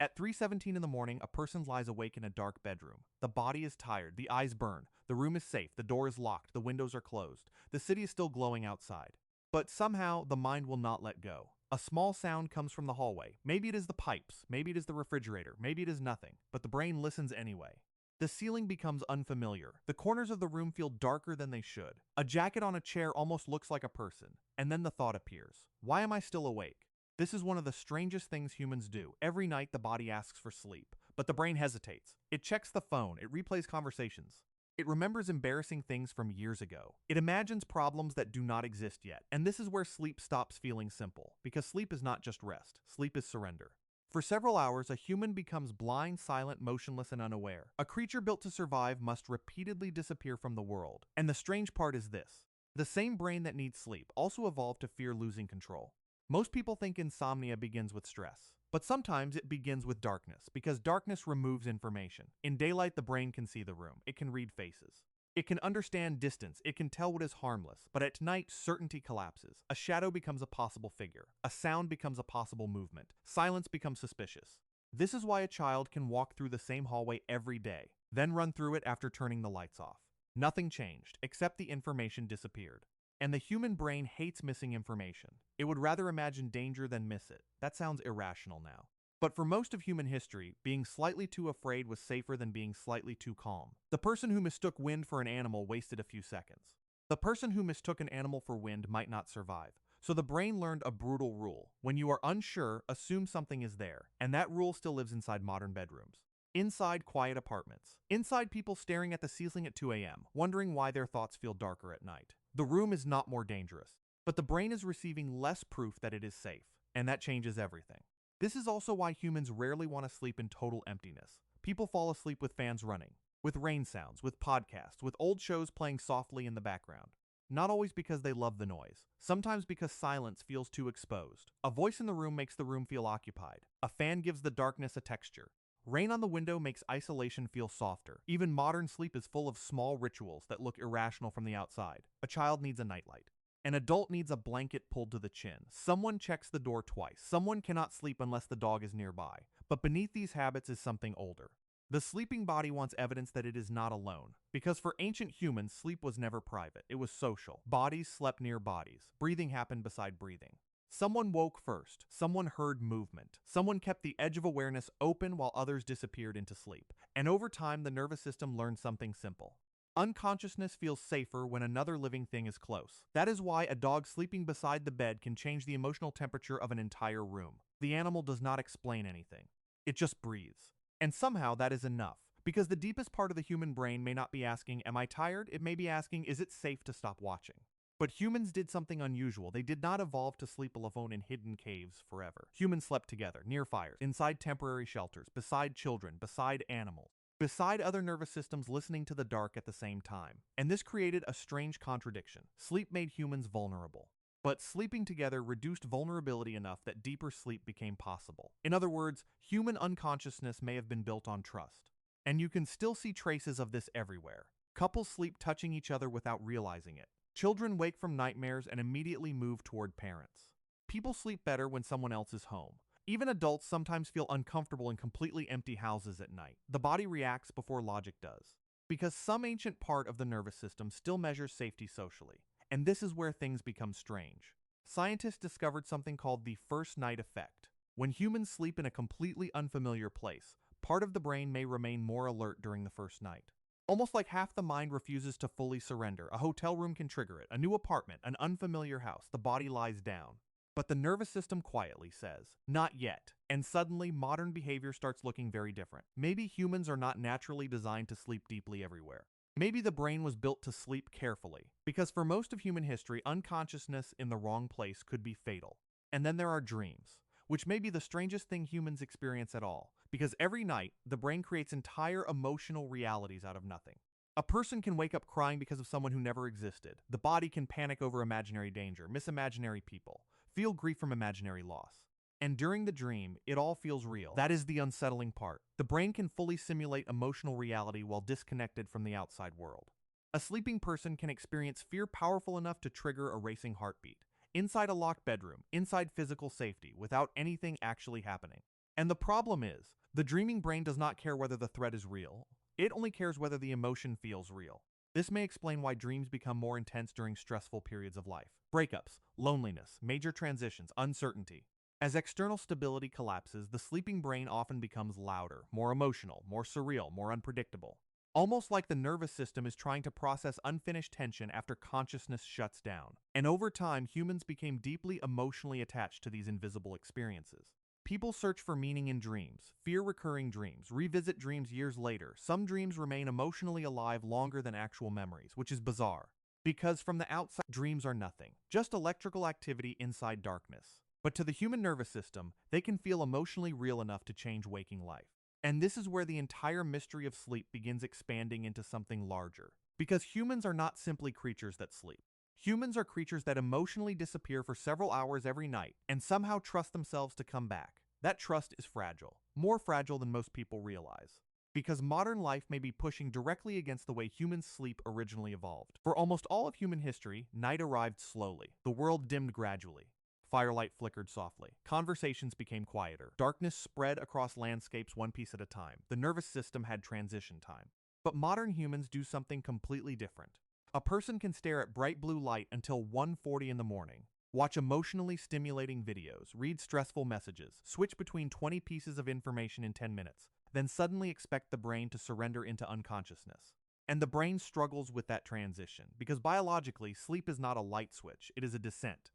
At 3:17 in the morning, a person lies awake in a dark bedroom. The body is tired, the eyes burn, the room is safe, the door is locked, the windows are closed, the city is still glowing outside. But somehow, the mind will not let go. A small sound comes from the hallway. Maybe it is the pipes, maybe it is the refrigerator, maybe it is nothing, but the brain listens anyway. The ceiling becomes unfamiliar. The corners of the room feel darker than they should. A jacket on a chair almost looks like a person. And then the thought appears. Why am I still awake? This is one of the strangest things humans do. Every night the body asks for sleep, but the brain hesitates. It checks the phone, it replays conversations. It remembers embarrassing things from years ago. It imagines problems that do not exist yet. And this is where sleep stops feeling simple, because sleep is not just rest. Sleep is surrender. For several hours, a human becomes blind, silent, motionless, and unaware. A creature built to survive must repeatedly disappear from the world. And the strange part is this. The same brain that needs sleep also evolved to fear losing control. Most people think insomnia begins with stress, but sometimes it begins with darkness, because darkness removes information. In daylight, the brain can see the room. It can read faces. It can understand distance, it can tell what is harmless, but at night, certainty collapses. A shadow becomes a possible figure. A sound becomes a possible movement. Silence becomes suspicious. This is why a child can walk through the same hallway every day, then run through it after turning the lights off. Nothing changed, except the information disappeared. And the human brain hates missing information. It would rather imagine danger than miss it. That sounds irrational now. But for most of human history, being slightly too afraid was safer than being slightly too calm. The person who mistook wind for an animal wasted a few seconds. The person who mistook an animal for wind might not survive. So the brain learned a brutal rule. When you are unsure, assume something is there. And that rule still lives inside modern bedrooms. Inside quiet apartments. Inside people staring at the ceiling at 2 a.m., wondering why their thoughts feel darker at night. The room is not more dangerous, but the brain is receiving less proof that it is safe. And that changes everything. This is also why humans rarely want to sleep in total emptiness. People fall asleep with fans running, with rain sounds, with podcasts, with old shows playing softly in the background. Not always because they love the noise, sometimes because silence feels too exposed. A voice in the room makes the room feel occupied. A fan gives the darkness a texture. Rain on the window makes isolation feel softer. Even modern sleep is full of small rituals that look irrational from the outside. A child needs a nightlight. An adult needs a blanket pulled to the chin. Someone checks the door twice. Someone cannot sleep unless the dog is nearby. But beneath these habits is something older. The sleeping body wants evidence that it is not alone. Because for ancient humans, sleep was never private. It was social. Bodies slept near bodies. Breathing happened beside breathing. Someone woke first. Someone heard movement. Someone kept the edge of awareness open while others disappeared into sleep. And over time, the nervous system learned something simple. Unconsciousness feels safer when another living thing is close. That is why a dog sleeping beside the bed can change the emotional temperature of an entire room. The animal does not explain anything. It just breathes. And somehow that is enough. Because the deepest part of the human brain may not be asking, am I tired? It may be asking, is it safe to stop watching? But humans did something unusual. They did not evolve to sleep alone in hidden caves forever. Humans slept together, near fires, inside temporary shelters, beside children, beside animals. Beside other nervous systems listening to the dark at the same time. And this created a strange contradiction. Sleep made humans vulnerable. But sleeping together reduced vulnerability enough that deeper sleep became possible. In other words, human unconsciousness may have been built on trust. And you can still see traces of this everywhere. Couples sleep touching each other without realizing it. Children wake from nightmares and immediately move toward parents. People sleep better when someone else is home. Even adults sometimes feel uncomfortable in completely empty houses at night. The body reacts before logic does. Because some ancient part of the nervous system still measures safety socially. And this is where things become strange. Scientists discovered something called the first night effect. When humans sleep in a completely unfamiliar place, part of the brain may remain more alert during the first night. Almost like half the mind refuses to fully surrender. A hotel room can trigger it. A new apartment, an unfamiliar house. The body lies down. But the nervous system quietly says, not yet. And suddenly, modern behavior starts looking very different. Maybe humans are not naturally designed to sleep deeply everywhere. Maybe the brain was built to sleep carefully. Because for most of human history, unconsciousness in the wrong place could be fatal. And then there are dreams, which may be the strangest thing humans experience at all. Because every night, the brain creates entire emotional realities out of nothing. A person can wake up crying because of someone who never existed. The body can panic over imaginary danger, miss imaginary people, feel grief from imaginary loss. And during the dream, it all feels real. That is the unsettling part. The brain can fully simulate emotional reality while disconnected from the outside world. A sleeping person can experience fear powerful enough to trigger a racing heartbeat. Inside a locked bedroom, inside physical safety, without anything actually happening. And the problem is, the dreaming brain does not care whether the threat is real. It only cares whether the emotion feels real. This may explain why dreams become more intense during stressful periods of life. Breakups, loneliness, major transitions, uncertainty. As external stability collapses, the sleeping brain often becomes louder, more emotional, more surreal, more unpredictable. Almost like the nervous system is trying to process unfinished tension after consciousness shuts down. And over time, humans became deeply emotionally attached to these invisible experiences. People search for meaning in dreams, fear recurring dreams, revisit dreams years later. Some dreams remain emotionally alive longer than actual memories, which is bizarre. Because from the outside, dreams are nothing, just electrical activity inside darkness. But to the human nervous system, they can feel emotionally real enough to change waking life. And this is where the entire mystery of sleep begins expanding into something larger. Because humans are not simply creatures that sleep. Humans are creatures that emotionally disappear for several hours every night and somehow trust themselves to come back. That trust is fragile, more fragile than most people realize. Because modern life may be pushing directly against the way humans sleep originally evolved. For almost all of human history, night arrived slowly. The world dimmed gradually. Firelight flickered softly. Conversations became quieter. Darkness spread across landscapes one piece at a time. The nervous system had transition time. But modern humans do something completely different. A person can stare at bright blue light until 1:40 in the morning, watch emotionally stimulating videos, read stressful messages, switch between 20 pieces of information in 10 minutes, then suddenly expect the brain to surrender into unconsciousness. And the brain struggles with that transition, because biologically, sleep is not a light switch, it is a descent.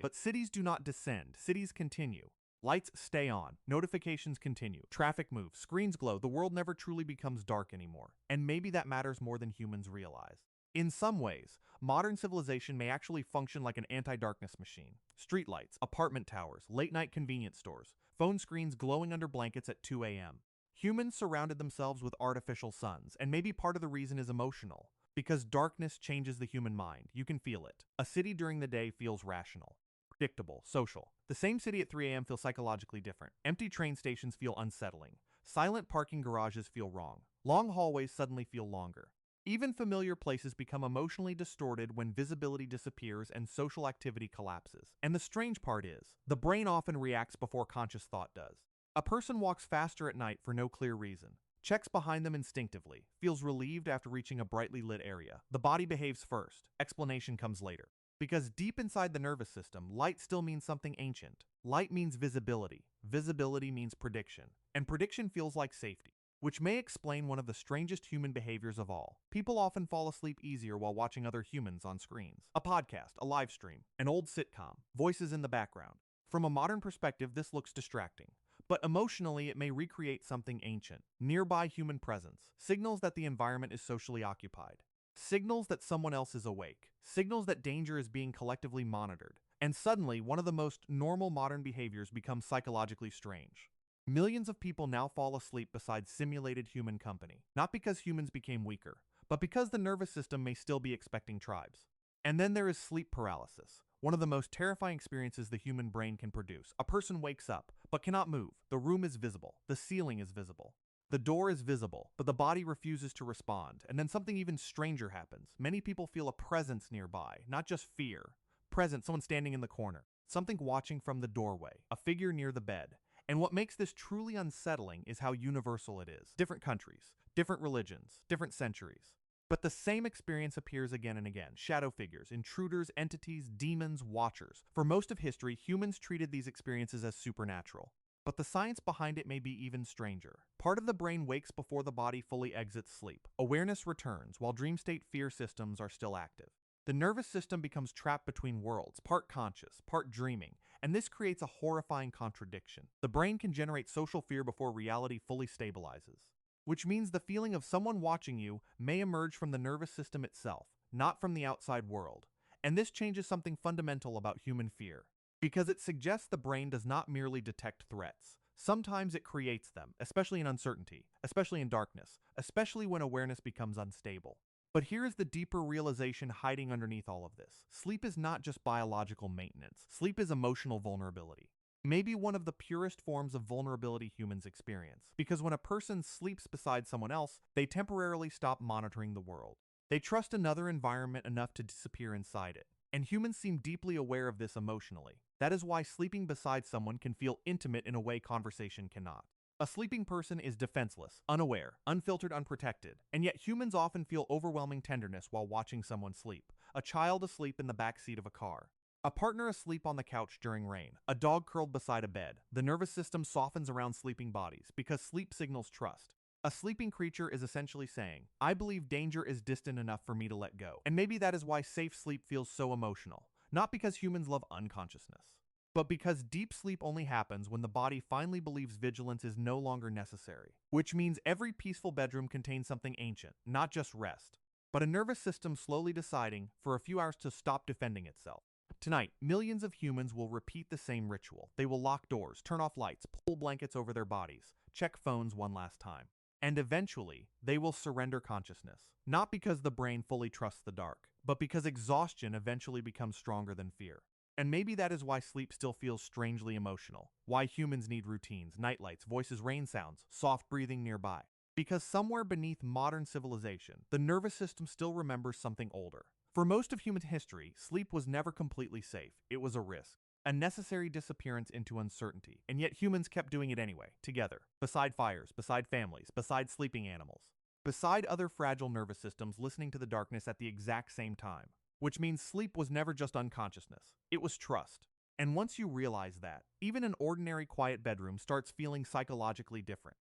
But cities do not descend, cities continue. Lights stay on, notifications continue, traffic moves, screens glow, the world never truly becomes dark anymore. And maybe that matters more than humans realize. In some ways, modern civilization may actually function like an anti-darkness machine. Streetlights, apartment towers, late-night convenience stores, phone screens glowing under blankets at 2 a.m. Humans surrounded themselves with artificial suns, and maybe part of the reason is emotional. Because darkness changes the human mind, you can feel it. A city during the day feels rational, predictable, social. The same city at 3 a.m. feels psychologically different. Empty train stations feel unsettling. Silent parking garages feel wrong. Long hallways suddenly feel longer. Even familiar places become emotionally distorted when visibility disappears and social activity collapses. And the strange part is, the brain often reacts before conscious thought does. A person walks faster at night for no clear reason, checks behind them instinctively, feels relieved after reaching a brightly lit area. The body behaves first, explanation comes later. Because deep inside the nervous system, light still means something ancient. Light means visibility. Visibility means prediction. And prediction feels like safety. Which may explain one of the strangest human behaviors of all. People often fall asleep easier while watching other humans on screens. A podcast, a live stream, an old sitcom, voices in the background. From a modern perspective, this looks distracting. But emotionally, it may recreate something ancient. Nearby human presence. Signals that the environment is socially occupied. Signals that someone else is awake. Signals that danger is being collectively monitored. And suddenly, one of the most normal modern behaviors becomes psychologically strange. Millions of people now fall asleep beside simulated human company. Not because humans became weaker, but because the nervous system may still be expecting tribes. And then there is sleep paralysis, one of the most terrifying experiences the human brain can produce. A person wakes up, but cannot move. The room is visible. The ceiling is visible. The door is visible, but the body refuses to respond. And then something even stranger happens. Many people feel a presence nearby, not just fear. Presence, someone standing in the corner. Something watching from the doorway. A figure near the bed. And what makes this truly unsettling is how universal it is. Different countries, different religions, different centuries. But the same experience appears again and again. Shadow figures, intruders, entities, demons, watchers. For most of history, humans treated these experiences as supernatural. But the science behind it may be even stranger. Part of the brain wakes before the body fully exits sleep. Awareness returns, while dream state fear systems are still active. The nervous system becomes trapped between worlds, part conscious, part dreaming, and this creates a horrifying contradiction. The brain can generate social fear before reality fully stabilizes. Which means the feeling of someone watching you may emerge from the nervous system itself, not from the outside world. And this changes something fundamental about human fear. Because it suggests the brain does not merely detect threats. Sometimes it creates them, especially in uncertainty, especially in darkness, especially when awareness becomes unstable. But here is the deeper realization hiding underneath all of this. Sleep is not just biological maintenance. Sleep is emotional vulnerability. Maybe one of the purest forms of vulnerability humans experience. Because when a person sleeps beside someone else, they temporarily stop monitoring the world. They trust another environment enough to disappear inside it. And humans seem deeply aware of this emotionally. That is why sleeping beside someone can feel intimate in a way conversation cannot. A sleeping person is defenseless, unaware, unfiltered, unprotected, and yet humans often feel overwhelming tenderness while watching someone sleep. A child asleep in the back seat of a car. A partner asleep on the couch during rain. A dog curled beside a bed. The nervous system softens around sleeping bodies because sleep signals trust. A sleeping creature is essentially saying, I believe danger is distant enough for me to let go. And maybe that is why safe sleep feels so emotional. Not because humans love unconsciousness, but because deep sleep only happens when the body finally believes vigilance is no longer necessary. Which means every peaceful bedroom contains something ancient, not just rest, but a nervous system slowly deciding for a few hours to stop defending itself. Tonight, millions of humans will repeat the same ritual. They will lock doors, turn off lights, pull blankets over their bodies, check phones one last time. And eventually, they will surrender consciousness. Not because the brain fully trusts the dark, but because exhaustion eventually becomes stronger than fear. And maybe that is why sleep still feels strangely emotional. Why humans need routines, nightlights, voices, rain sounds, soft breathing nearby. Because somewhere beneath modern civilization, the nervous system still remembers something older. For most of human history, sleep was never completely safe. It was a risk, a necessary disappearance into uncertainty, and yet humans kept doing it anyway, together, beside fires, beside families, beside sleeping animals, beside other fragile nervous systems listening to the darkness at the exact same time. Which means sleep was never just unconsciousness, it was trust. And once you realize that, even an ordinary quiet bedroom starts feeling psychologically different.